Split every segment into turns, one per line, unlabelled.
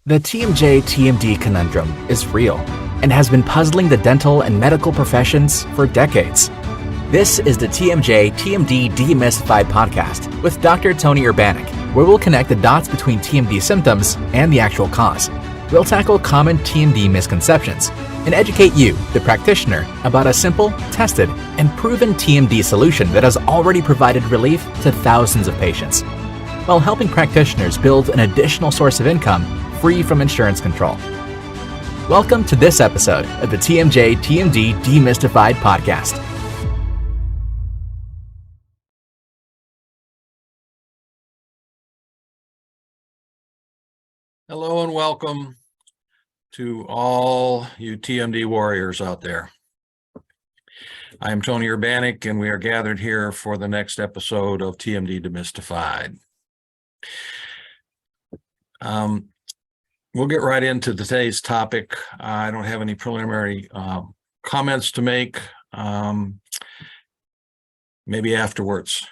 The TMJ-TMD conundrum is real and has been puzzling the dental and medical professions for decades. This is the TMJ-TMD Demystified podcast with Dr. Tony Urbanic, where we'll connect the dots between TMD symptoms and the actual cause. We'll tackle common TMD misconceptions and educate you, the practitioner, about a simple, tested, and proven TMD solution that has already provided relief to thousands of patients, while helping practitioners build an additional source of income free from insurance control. Welcome to this episode of the TMJ-TMD Demystified podcast.
Hello and welcome to all you TMD warriors out there. I am Tony Urbanic, and we are gathered here for the next episode of TMD Demystified. We'll get right into today's topic. I don't have any preliminary comments to make. Maybe afterwards.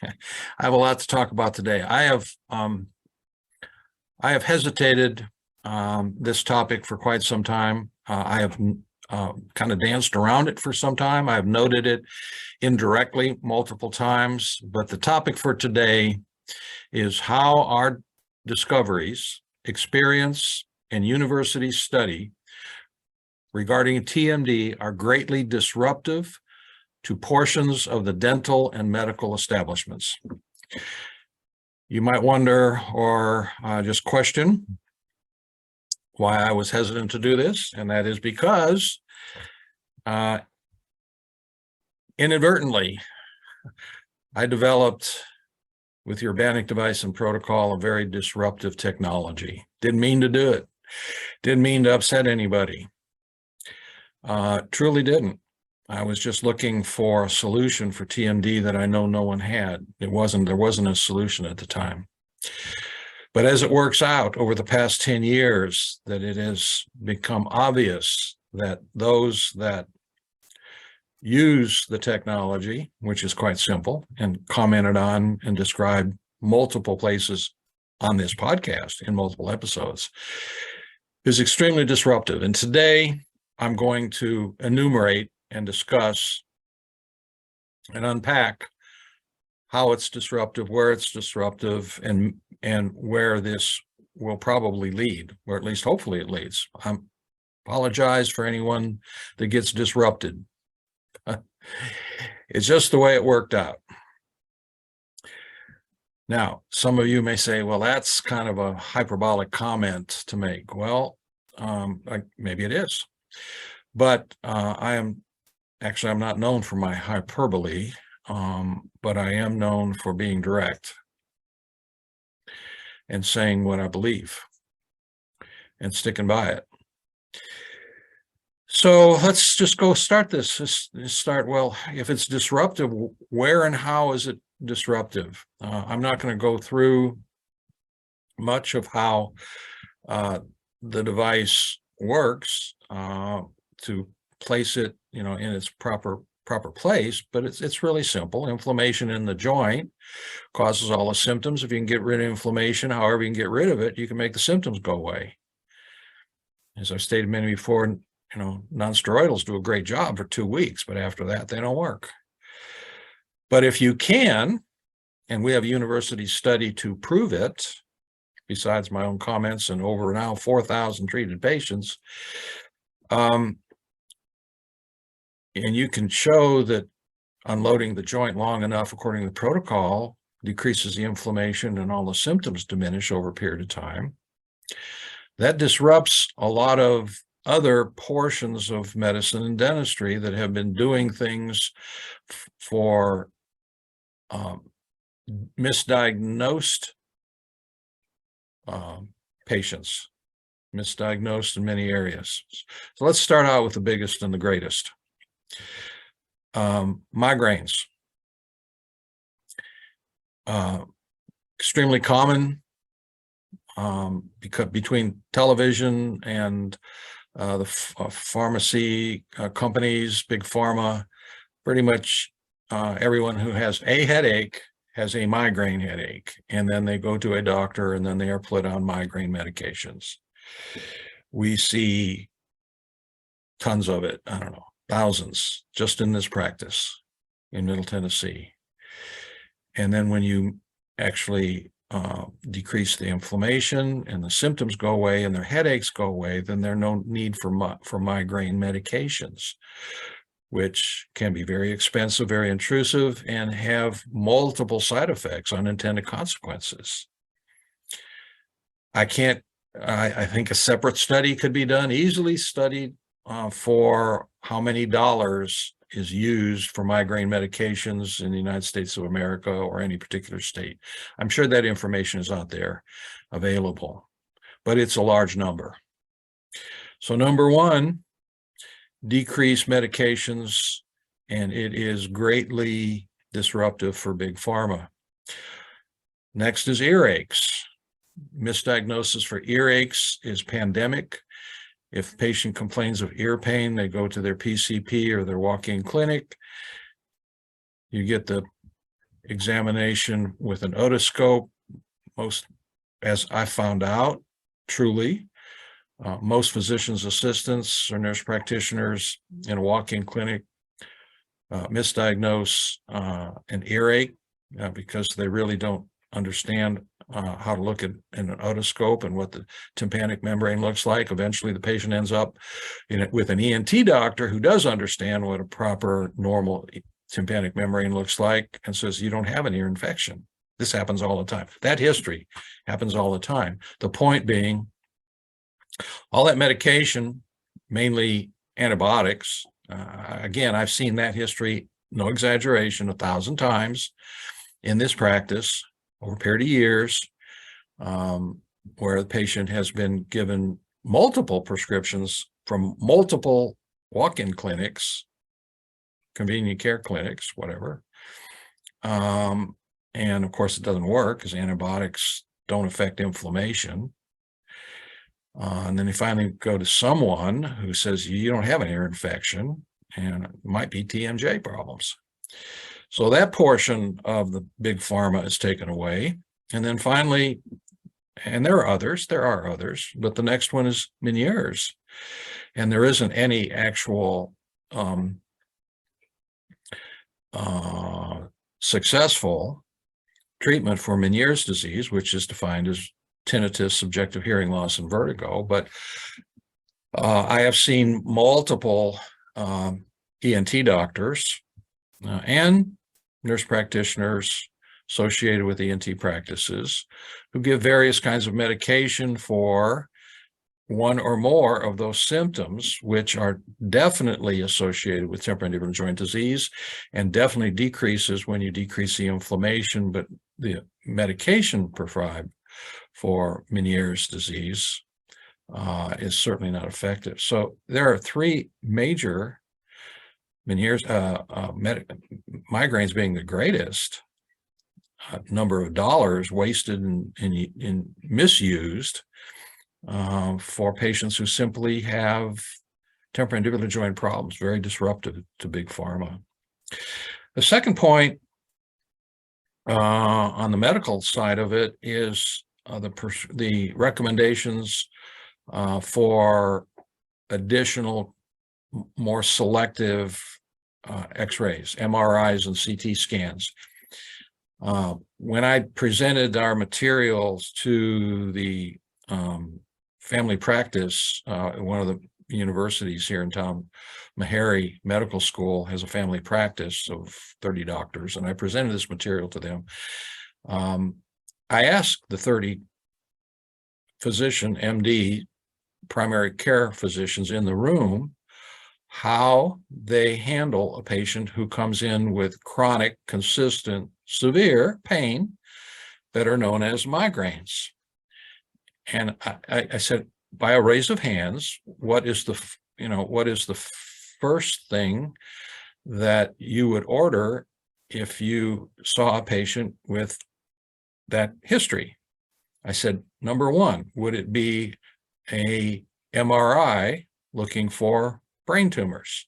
I have a lot to talk about today. I have hesitated this topic for quite some time. I have kind of danced around it for some time. I have noted it indirectly multiple times, but the topic for today is how our discoveries, experience, and university study regarding TMD are greatly disruptive to portions of the dental and medical establishments. You might wonder or just question why I was hesitant to do this, and that is because inadvertently I developed, with your Urbanic device and protocol, a very disruptive technology. Didn't mean to do it. Didn't mean to upset anybody. Truly didn't. I was just looking for a solution for TMD that I know no one had. There wasn't a solution at the time. But as it works out over the past 10 years, that it has become obvious that those that use the technology, which is quite simple and commented on and described multiple places on this podcast in multiple episodes, is extremely disruptive. And today I'm going to enumerate and discuss and unpack how it's disruptive, where it's disruptive, and where this will probably lead, or at least hopefully it leads. I apologize for anyone that gets disrupted. It's just the way it worked out. Now, some of you may say, well, that's kind of a hyperbolic comment to make. Well, maybe it is. But I'm not known for my hyperbole, but I am known for being direct and saying what I believe and sticking by it. So let's just go start this. Let's start, well, if it's disruptive, where and how is it disruptive? I'm not going to go through much of how the device works to place it, in its proper place, but it's really simple. Inflammation in the joint causes all the symptoms. If you can get rid of inflammation, however you can get rid of it, you can make the symptoms go away. As I've stated many before, non-steroidals do a great job for 2 weeks, but after that, they don't work. But if you can, and we have a university study to prove it, besides my own comments and over now 4,000 treated patients, and you can show that unloading the joint long enough according to the protocol decreases the inflammation and all the symptoms diminish over a period of time, that disrupts a lot of other portions of medicine and dentistry that have been doing things for misdiagnosed patients, misdiagnosed in many areas. So let's start out with the biggest and the greatest. Migraines. Extremely common because between television and the pharmacy companies, big pharma, pretty much everyone who has a headache has a migraine headache, and then they go to a doctor, and then they are put on migraine medications. We see tons of it. I don't know, thousands just in this practice in Middle Tennessee. And then when you actually decrease the inflammation and the symptoms go away and their headaches go away, then there's no need for migraine medications, which can be very expensive, very intrusive, and have multiple side effects, unintended consequences. I think a separate study could be done, easily studied, for how many dollars is used for migraine medications in the United States of America or any particular state. I'm sure that information is out there available, but it's a large number. So number one, decrease medications, and it is greatly disruptive for big pharma. Next is earaches. Misdiagnosis for earaches is pandemic. If a patient complains of ear pain, they go to their PCP or their walk-in clinic. You get the examination with an otoscope. Most, as I found out, truly, most physician's assistants or nurse practitioners in a walk-in clinic misdiagnose an earache because they really don't understand how to look at in an otoscope and what the tympanic membrane looks like. Eventually, the patient ends up with an ENT doctor who does understand what a proper normal tympanic membrane looks like and says, you don't have an ear infection. This happens all the time. That history happens all the time. The point being, all that medication, mainly antibiotics, again, I've seen that history, no exaggeration, 1,000 times in this practice over a period of years, where the patient has been given multiple prescriptions from multiple walk-in clinics, convenient care clinics, whatever. And of course, it doesn't work because antibiotics don't affect inflammation. And then they finally go to someone who says, you don't have an ear infection, and it might be TMJ problems. So that portion of the big pharma is taken away. And then finally, and there are others, but the next one is Meniere's. And there isn't any actual successful treatment for Meniere's disease, which is defined as tinnitus, subjective hearing loss, and vertigo. But I have seen multiple ENT doctors and nurse practitioners associated with ENT practices who give various kinds of medication for one or more of those symptoms, which are definitely associated with temporomandibular joint disease and definitely decreases when you decrease the inflammation, but the medication prescribed for Meniere's disease is certainly not effective. So there are three major Meniere's migraines being the greatest, number of dollars wasted and misused for patients who simply have temporomandibular joint problems, very disruptive to big pharma. The second point on the medical side of it is the recommendations for additional, more selective X-rays, MRIs, and CT scans. When I presented our materials to the family practice, one of the universities here in town, Meharry Medical School has a family practice of 30 doctors, and I presented this material to them. I asked the 30 physician, MD, primary care physicians in the room how they handle a patient who comes in with chronic, consistent, severe pain that are known as migraines. And I said, by a raise of hands, what is the first thing that you would order if you saw a patient with that history? I said, number one, would it be a MRI looking for brain tumors?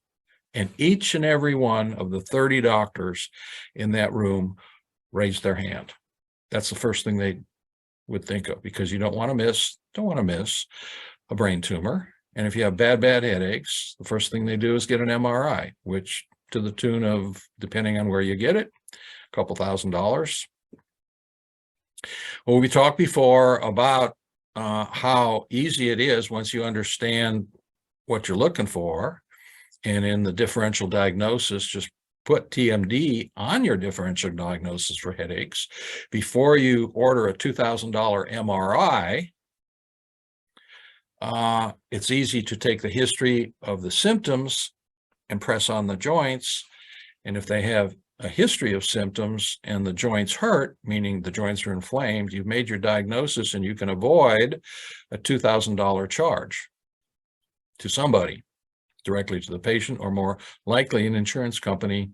And each and every one of the 30 doctors in that room raise their hand. That's the first thing they would think of, because you don't want to miss a brain tumor. And if you have bad headaches, the first thing they do is get an MRI, which to the tune of, depending on where you get it, a couple $1,000s. Well, we talked before about how easy it is once you understand what you're looking for. And in the differential diagnosis, just put TMD on your differential diagnosis for headaches. Before you order a $2,000 MRI, it's easy to take the history of the symptoms and press on the joints. And if they have a history of symptoms and the joints hurt, meaning the joints are inflamed, you've made your diagnosis and you can avoid a $2,000 charge to somebody, directly to the patient, or more likely an insurance company,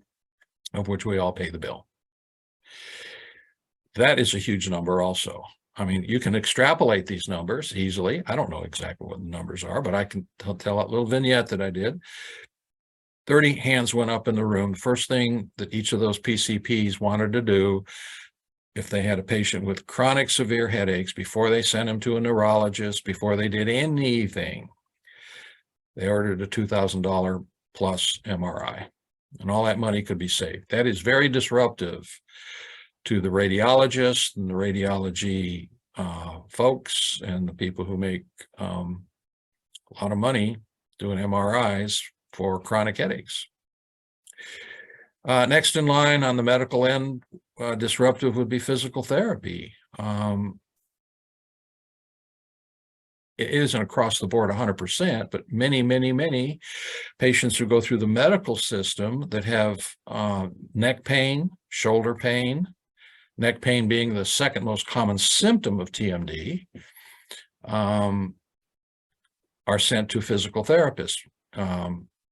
of which we all pay the bill. That is a huge number also. I mean, you can extrapolate these numbers easily. I don't know exactly what the numbers are, but I can tell a little vignette that I did. 30 hands went up in the room. The first thing that each of those PCPs wanted to do, if they had a patient with chronic severe headaches, before they sent him to a neurologist, before they did anything, they ordered a $2,000 plus MRI, and all that money could be saved. That is very disruptive to the radiologists and the radiology folks and the people who make a lot of money doing MRIs for chronic headaches. Next in line on the medical end, disruptive would be physical therapy. It isn't across the board 100%, but many patients who go through the medical system that have neck pain, shoulder pain, neck pain being the second most common symptom of TMD, are sent to physical therapists.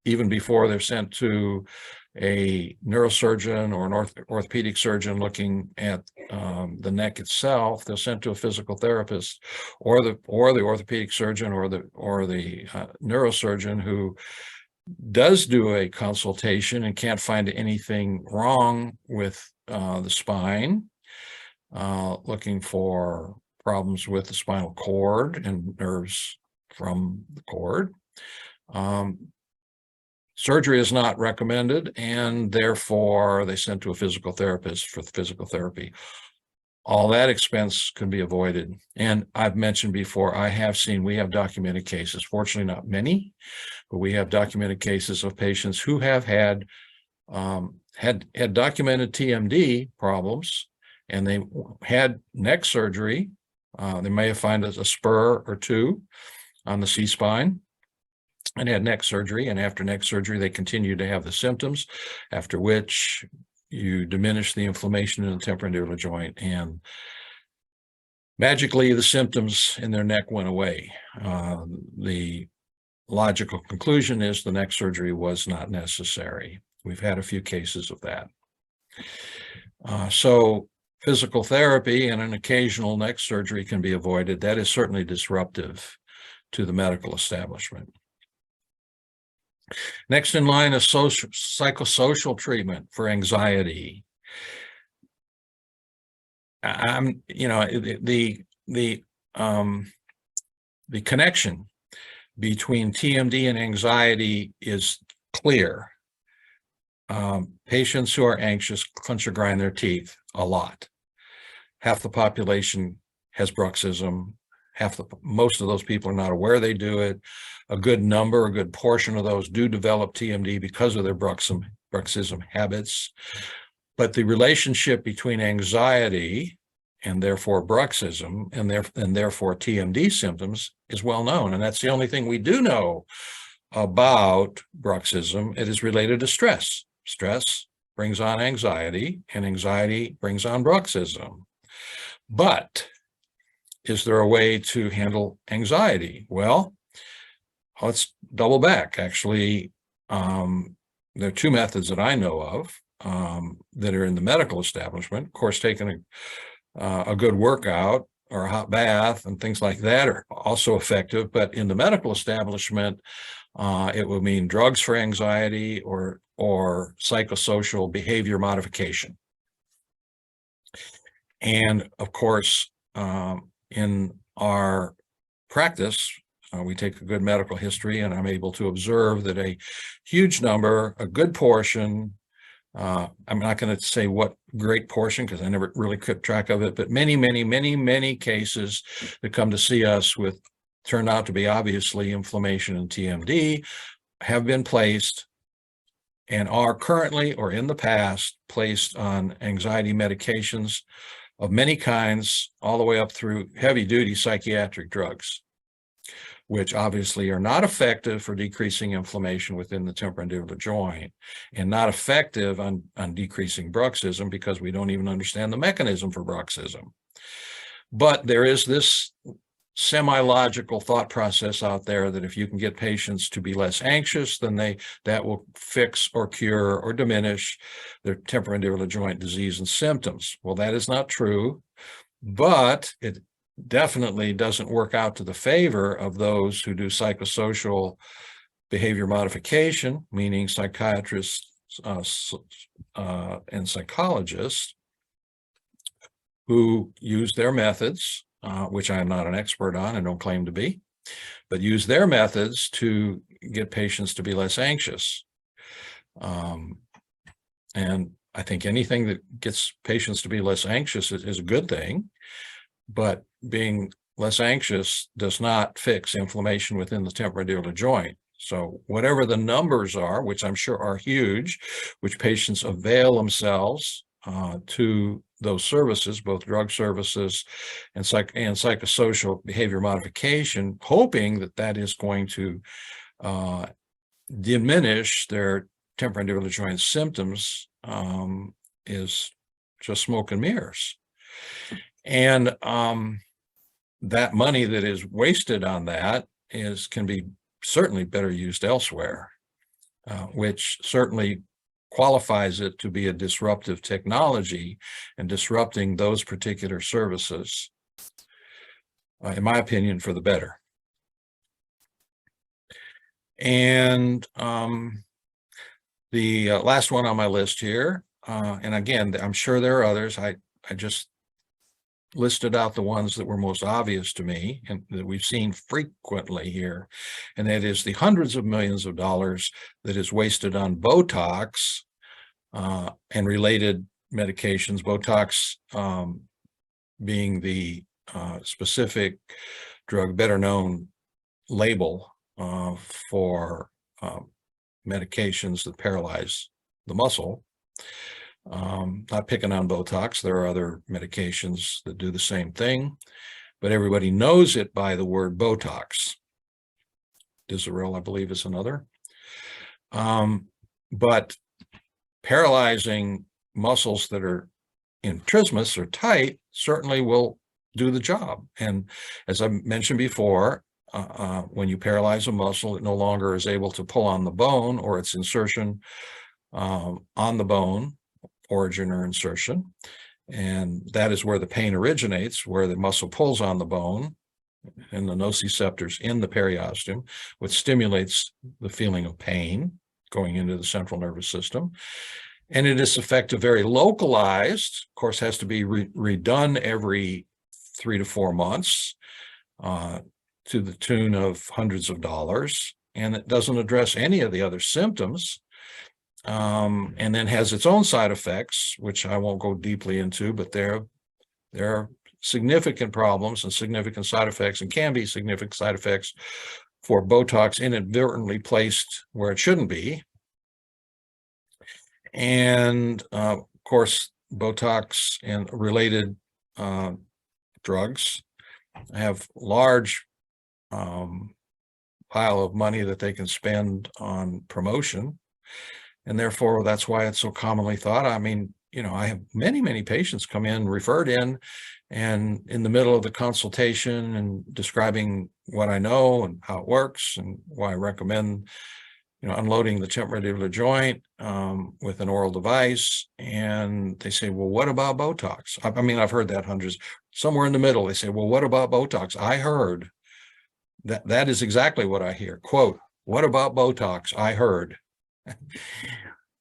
Even before they're sent to a neurosurgeon or an orthopedic surgeon looking at the neck itself, they're sent to a physical therapist, or the orthopedic surgeon or the neurosurgeon who does do a consultation and can't find anything wrong with the spine, looking for problems with the spinal cord and nerves from the cord. Surgery is not recommended, and therefore they sent to a physical therapist for physical therapy. All that expense can be avoided. And I've mentioned before, we have documented cases, fortunately not many, but we have documented cases of patients who have had documented TMD problems, and they had neck surgery. They may have found a spur or two on the C-spine and had neck surgery. And after neck surgery, they continued to have the symptoms, after which you diminish the inflammation in the temporomandibular joint, and magically the symptoms in their neck went away. The logical conclusion is the neck surgery was not necessary. We've had a few cases of that. So physical therapy and an occasional neck surgery can be avoided. That is certainly disruptive to the medical establishment. Next in line is psychosocial treatment for anxiety. The connection between TMD and anxiety is clear. Patients who are anxious clench or grind their teeth a lot. Half the population has bruxism. Most of those people are not aware they do it. A good portion of those do develop TMD because of their bruxism habits. But the relationship between anxiety and therefore bruxism and therefore TMD symptoms is well known. And that's the only thing we do know about bruxism. It is related to stress. Stress brings on anxiety, and anxiety brings on bruxism. But is there a way to handle anxiety? Well, let's double back. Actually, there are two methods that I know of that are in the medical establishment. Of course, taking a good workout or a hot bath and things like that are also effective. But in the medical establishment, it will mean drugs for anxiety or psychosocial behavior modification. And of course, in our practice, we take a good medical history, and I'm able to observe that a huge number, a good portion, I'm not going to say what great portion because I never really kept track of it, but many cases that come to see us with turned out to be obviously inflammation and TMD have been placed and are currently or in the past placed on anxiety medications of many kinds, all the way up through heavy-duty psychiatric drugs, which obviously are not effective for decreasing inflammation within the temporomandibular joint and not effective on decreasing bruxism because we don't even understand the mechanism for bruxism. But there is this semi-logical thought process out there that if you can get patients to be less anxious, then that will fix or cure or diminish their temporomandibular joint disease and symptoms. Well, that is not true, but it definitely doesn't work out to the favor of those who do psychosocial behavior modification, meaning psychiatrists and psychologists who use their methods, which I am not an expert on and don't claim to be, but use their methods to get patients to be less anxious. And I think anything that gets patients to be less anxious is a good thing, but being less anxious does not fix inflammation within the temporomandibular joint. So whatever the numbers are, which I'm sure are huge, which patients avail themselves to those services, both drug services and psychosocial behavior modification, hoping that that is going to diminish their temporomandibular joint symptoms, is just smoke and mirrors. And that money that is wasted on that can be certainly better used elsewhere, which certainly qualifies it to be a disruptive technology and disrupting those particular services, in my opinion, for the better. And the last one on my list here, and again, I'm sure there are others. I just listed out the ones that were most obvious to me and that we've seen frequently here, and that is the hundreds of millions of dollars that is wasted on Botox and related medications, Botox being the specific drug better known label for medications that paralyze the muscle. Not picking on Botox, there are other medications that do the same thing, but everybody knows it by the word Botox. Disaril, I believe, is another. But paralyzing muscles that are in trismus or tight certainly will do the job. And as I mentioned before, when you paralyze a muscle, it no longer is able to pull on the bone, or its insertion on the bone, origin or insertion. And that is where the pain originates, where the muscle pulls on the bone and the nociceptors in the periosteum, which stimulates the feeling of pain going into the central nervous system. And it is effective, very localized, of course, has to be redone every 3 to 4 months to the tune of hundreds of dollars. And it doesn't address any of the other symptoms. And then has its own side effects, which I won't go deeply into, but there are significant problems and significant side effects, and can be significant side effects for Botox inadvertently placed where it shouldn't be. And of course, Botox and related drugs have large pile of money that they can spend on promotion. And therefore, that's why it's so commonly thought. I mean, I have many patients come in, referred in, and in the middle of the consultation and describing what I know and how it works and why I recommend, unloading the temporomandibular joint with an oral device. And they say, well, what about Botox? I mean, I've heard that hundreds. Somewhere in the middle, they say, well, what about Botox? I heard that is exactly what I hear. Quote, what about Botox? I heard.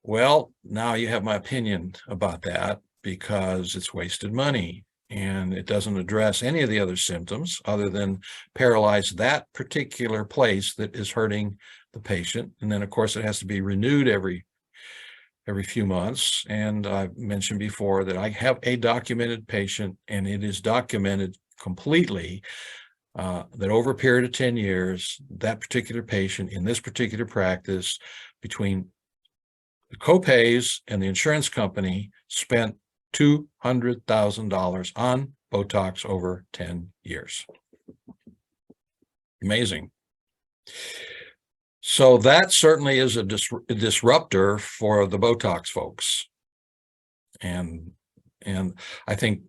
Well, now you have my opinion about that, because it's wasted money and it doesn't address any of the other symptoms other than paralyze that particular place that is hurting the patient. And then, of course, it has to be renewed every few months. And I've mentioned before that I have a documented patient, and it is documented completely that over a period of 10 years, that particular patient in this particular practice, between the copays and the insurance company, spent $200,000 on Botox over 10 years. Amazing. So that certainly is a disruptor for the Botox folks. And I think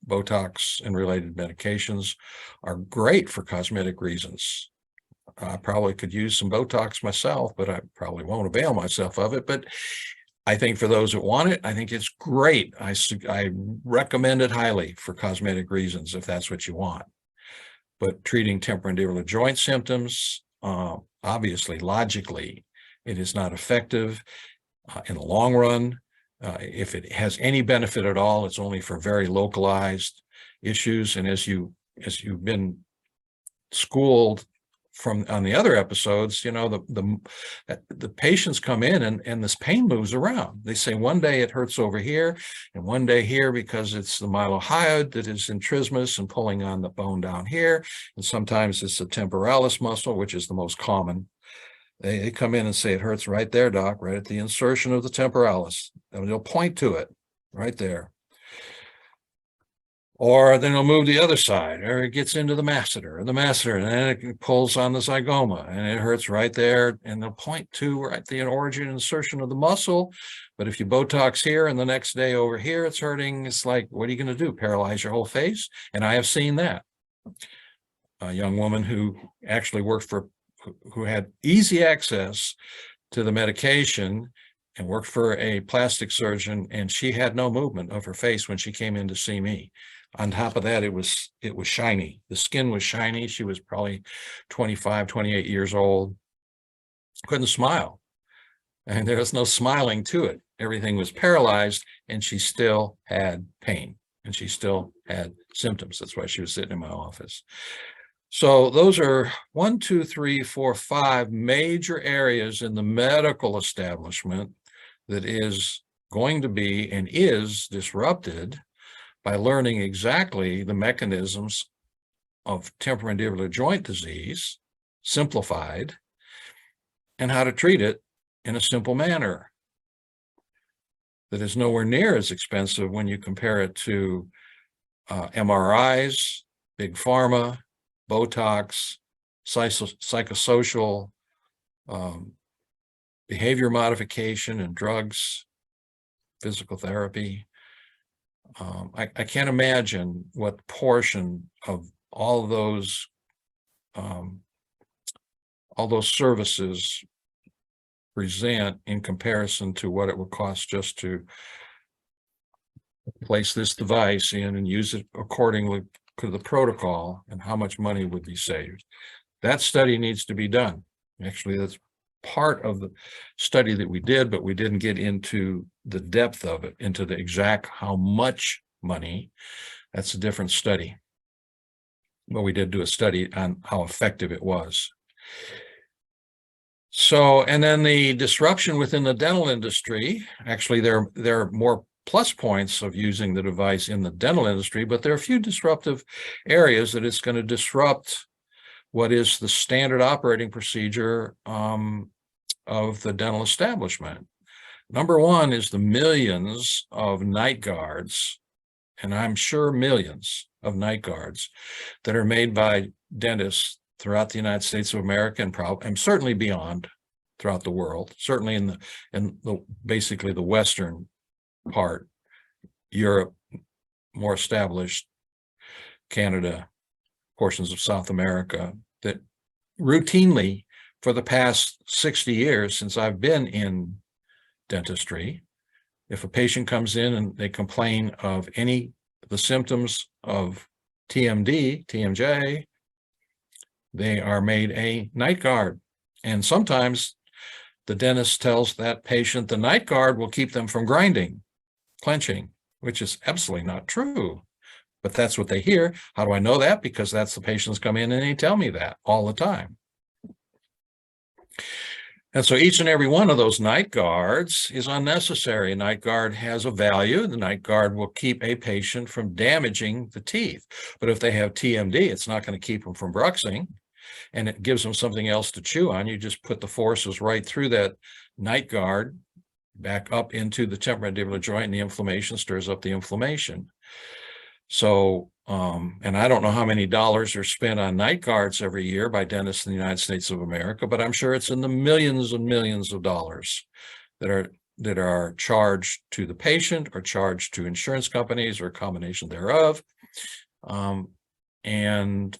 Botox and related medications are great for cosmetic reasons. I probably could use some Botox myself, but I probably won't avail myself of it. But I think for those that want it, I think it's great. I recommend it highly for cosmetic reasons if that's what you want. But treating temporomandibular joint symptoms, obviously, logically, it is not effective in the long run. If it has any benefit at all, it's only for very localized issues. And as you've been schooled from on the other episodes, you know, the patients come in and this pain moves around. They say one day it hurts over here and one day here because it's the mylohyoid that is in trismus and pulling on the bone down here. And sometimes it's the temporalis muscle, which is the most common. They come in and say, it hurts right there, doc, right at the insertion of the temporalis. And they'll point to it right there. Or then it'll move the other side, or it gets into the masseter, and then it pulls on the zygoma, and it hurts right there, and they'll point to right the origin insertion of the muscle. But if you Botox here and the next day over here it's hurting, it's like, what are you going to do? Paralyze your whole face? And I have seen that. A young woman who actually who had easy access to the medication and worked for a plastic surgeon, and she had no movement of her face when she came in to see me. On top of that, it was shiny. The skin was shiny. She was probably 25, 28 years old. Couldn't smile. And there was no smiling to it. Everything was paralyzed, and she still had pain, and she still had symptoms. That's why she was sitting in my office. So those are 1, 2, 3, 4, 5 major areas in the medical establishment that is going to be and is disrupted by learning exactly the mechanisms of temporomandibular joint disease, simplified, and how to treat it in a simple manner that is nowhere near as expensive when you compare it to MRIs, big pharma, Botox, psychosocial behavior modification and drugs, physical therapy. I can't imagine what portion of all those services present in comparison to what it would cost just to place this device in and use it accordingly to the protocol, and how much money would be saved. That study needs to be done. Actually, that's part of the study that we did, but we didn't get into the depth of it, into the exact how much money. That's a different study. But we did do a study on how effective it was. So, and then the disruption within the dental industry, actually there are more plus points of using the device in the dental industry, but there are a few disruptive areas that it's going to disrupt what is the standard operating procedure of the dental establishment. Number one is the millions of night guards, and I'm sure millions of night guards that are made by dentists throughout the United States of America and certainly beyond throughout the world, certainly in the basically the Western part, Europe, more established, Canada, portions of South America, that routinely for the past 60 years since I've been in dentistry, if a patient comes in and they complain of any of the symptoms of TMJ, they are made a night guard. And sometimes the dentist tells that patient the night guard will keep them from grinding. clenching, which is absolutely not true. But that's what they hear. How do I know that? Because that's the patients come in and they tell me that all the time. And so each and every one of those night guards is unnecessary. A night guard has a value. The night guard will keep a patient from damaging the teeth. But if they have TMD, it's not going to keep them from bruxing, and it gives them something else to chew on. You just put the forces right through that night guard back up into the temporomandibular joint, and the inflammation stirs up the inflammation. So, and I don't know how many dollars are spent on night guards every year by dentists in the United States of America, but I'm sure it's in the millions and millions of dollars that are charged to the patient or charged to insurance companies or a combination thereof. And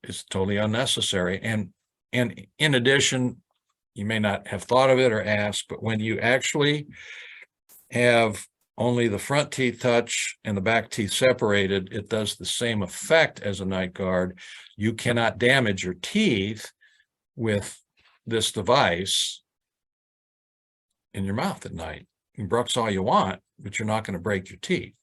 it's totally unnecessary. And in addition, you may not have thought of it or asked, but when you actually have only the front teeth touch and the back teeth separated, it does the same effect as a night guard. You cannot damage your teeth with this device in your mouth at night. You can brux all you want, but you're not going to break your teeth,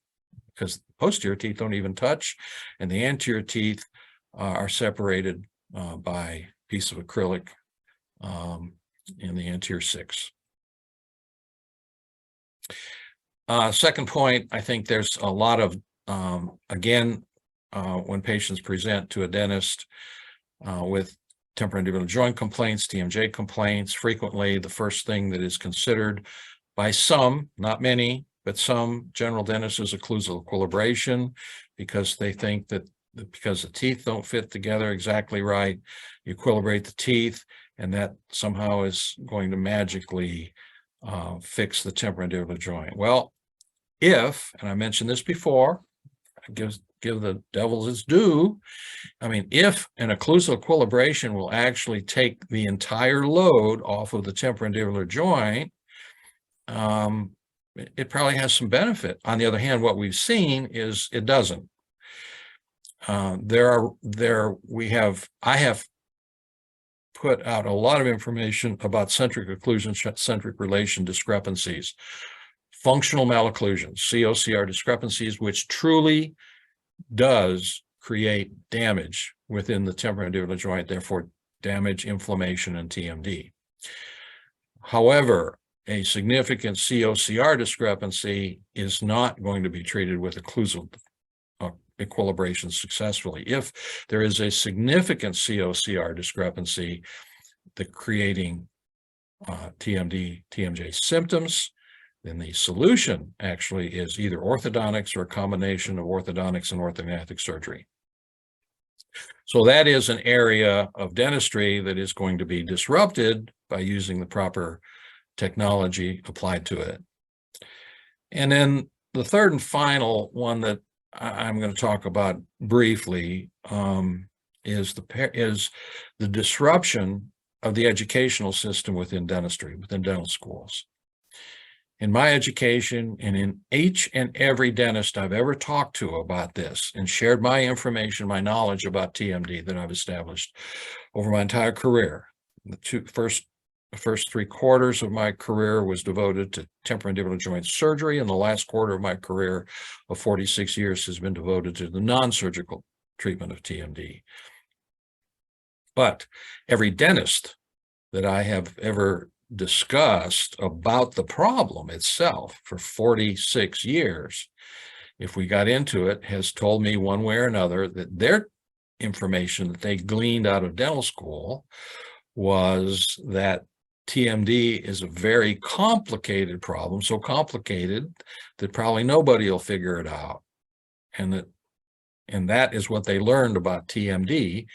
because the posterior teeth don't even touch, and the anterior teeth are separated by a piece of acrylic in the anterior 6. Second point, I think there's a lot of, again, when patients present to a dentist with temporomandibular joint complaints, TMJ complaints, frequently the first thing that is considered by some, not many, but some general dentists is occlusal equilibration, because they think that because the teeth don't fit together exactly right, you equilibrate the teeth, and that somehow is going to magically fix the temporomandibular joint. Well, if, and I mentioned this before, give the devil his due. I mean, if an occlusal equilibration will actually take the entire load off of the temporomandibular joint, it probably has some benefit. On the other hand, what we've seen is it doesn't. I have put out a lot of information about centric occlusion, centric relation discrepancies, functional malocclusions, COCR discrepancies, which truly does create damage within the temporomandibular joint, therefore damage, inflammation, and TMD. However, a significant COCR discrepancy is not going to be treated with occlusal equilibration successfully. If there is a significant COCR discrepancy, the creating TMD, TMJ symptoms, then the solution actually is either orthodontics or a combination of orthodontics and orthognathic surgery. So that is an area of dentistry that is going to be disrupted by using the proper technology applied to it. And then the third and final one that I'm going to talk about briefly is the disruption of the educational system within dentistry, within dental schools. In my education, and in each and every dentist I've ever talked to about this and shared my information, my knowledge about TMD that I've established over my entire career, the first 3/4 of my career was devoted to temporomandibular joint surgery, and the last quarter of my career of 46 years has been devoted to the non-surgical treatment of TMD. But every dentist that I have ever discussed about the problem itself for 46 years, if we got into it, has told me one way or another that their information that they gleaned out of dental school was that TMD is a very complicated problem, so complicated that probably nobody will figure it out. And that is what they learned about TMD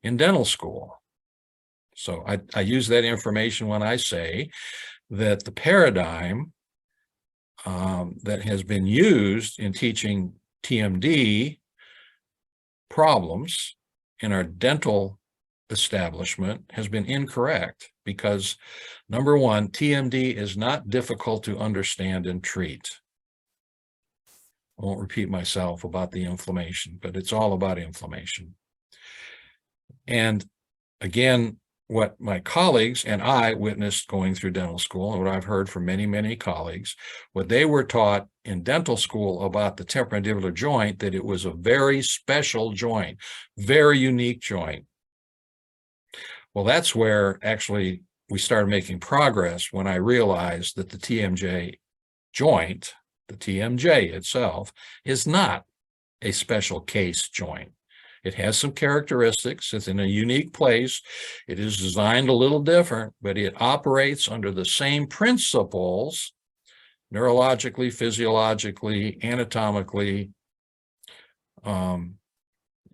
in dental school. So I use that information when I say that the paradigm that has been used in teaching TMD problems in our dental establishment has been incorrect, because number one, TMD is not difficult to understand and treat. I won't repeat myself about the inflammation, but it's all about inflammation. And again, what my colleagues and I witnessed going through dental school, and what I've heard from many, many colleagues, what they were taught in dental school about the temporomandibular joint, that it was a very special joint, very unique joint. Well, that's where actually we started making progress when I realized that the TMJ joint, the TMJ itself, is not a special case joint. It has some characteristics. It's in a unique place. It is designed a little different, but it operates under the same principles, neurologically, physiologically, anatomically,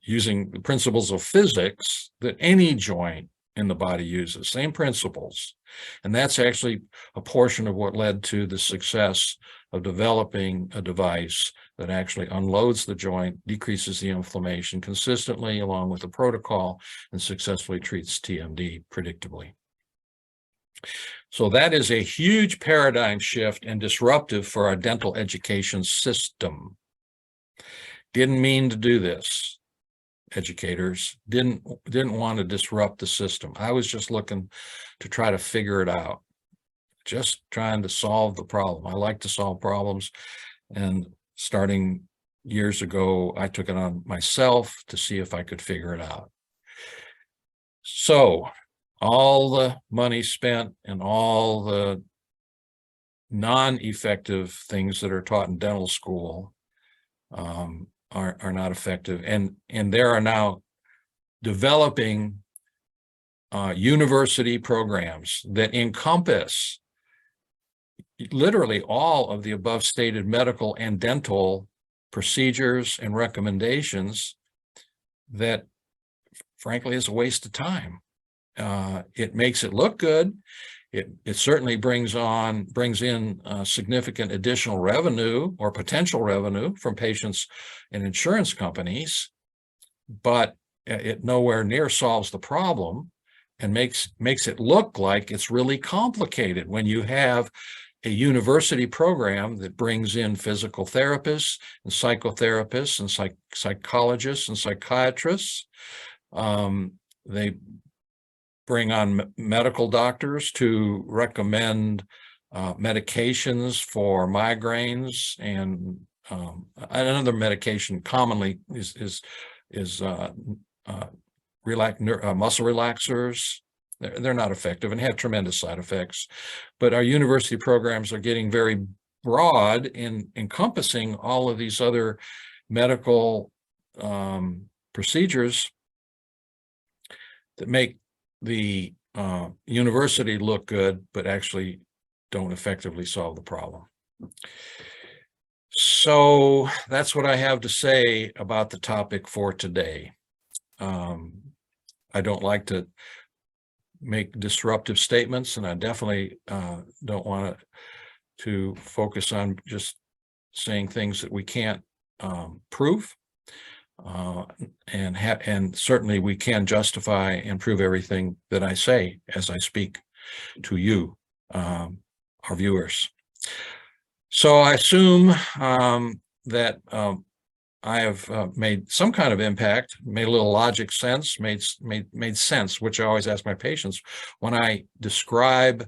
using the principles of physics that any joint in the body uses, same principles. And that's actually a portion of what led to the success of developing a device that actually unloads the joint, decreases the inflammation consistently along with the protocol, and successfully treats TMD predictably. So that is a huge paradigm shift and disruptive for our dental education system. Didn't mean to do this. Educators didn't want to disrupt the system. I was just looking to try to figure it out, just trying to solve the problem. I like to solve problems, and starting years ago, I took it on myself to see if I could figure it out. So all the money spent and all the non-effective things that are taught in dental school are not effective. And there are now developing university programs that encompass literally all of the above stated medical and dental procedures and recommendations that frankly is a waste of time. It makes it look good. It certainly brings in significant additional revenue or potential revenue from patients and insurance companies, but it nowhere near solves the problem and makes it look like it's really complicated when you have a university program that brings in physical therapists and psychotherapists and psychologists and psychiatrists. They bring on medical doctors to recommend medications for migraines, and another medication commonly is muscle relaxers. They're not effective and have tremendous side effects. But our university programs are getting very broad in encompassing all of these other medical procedures that make the university look good, but actually don't effectively solve the problem. So that's what I have to say about the topic for today. I don't like to make disruptive statements, and I definitely don't want to focus on just saying things that we can't prove. And certainly we can justify and prove everything that I say as I speak to you, our viewers. So I assume that I have made some kind of impact, made a little logic sense, made sense, which I always ask my patients when I describe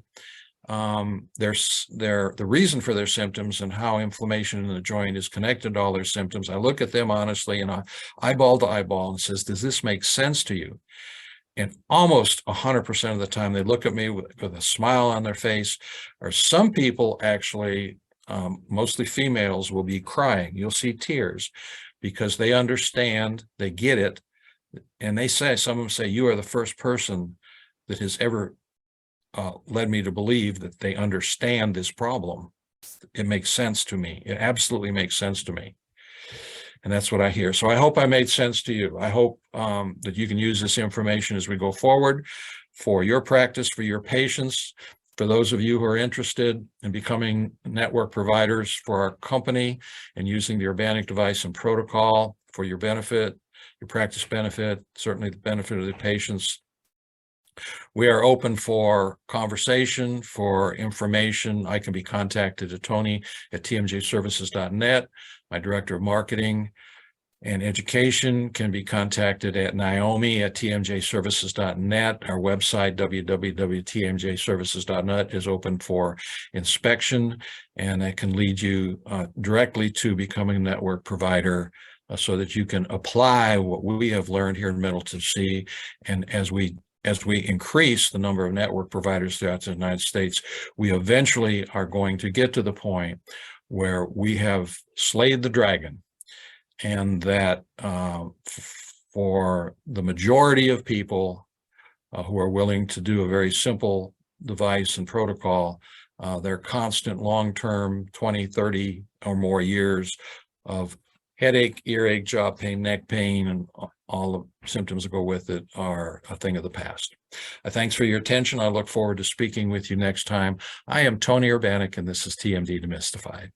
the reason for their symptoms and how inflammation in the joint is connected to all their symptoms. I look at them honestly and eyeball to eyeball and says, does this make sense to you? And almost 100% of the time they look at me with a smile on their face, or some people actually, mostly females, will be crying. You'll see tears because they understand, they get it. And they say, some of them say, you are the first person that has ever led me to believe that they understand this problem. It makes sense to me. It absolutely makes sense to me. And that's what I hear. So I hope I made sense to you. I hope that you can use this information as we go forward for your practice, for your patients, for those of you who are interested in becoming network providers for our company and using the Urbanic device and protocol for your benefit, your practice benefit, certainly the benefit of the patients. We are open for conversation, for information. I can be contacted at Tony at tmjservices.net, my director of marketing. And education can be contacted at Naomi@tmjservices.net. Our website, www.tmjservices.net, is open for inspection, and that can lead you directly to becoming a network provider so that you can apply what we have learned here in Middle Tennessee. And as we increase the number of network providers throughout the United States, we eventually are going to get to the point where we have slayed the dragon, and that for the majority of people who are willing to do a very simple device and protocol, their constant long-term 20, 30 or more years of headache, earache, jaw pain, neck pain, and all the symptoms that go with it are a thing of the past. Thanks for your attention. I look forward to speaking with you next time. I am Tony Urbanic, and this is TMD Demystified.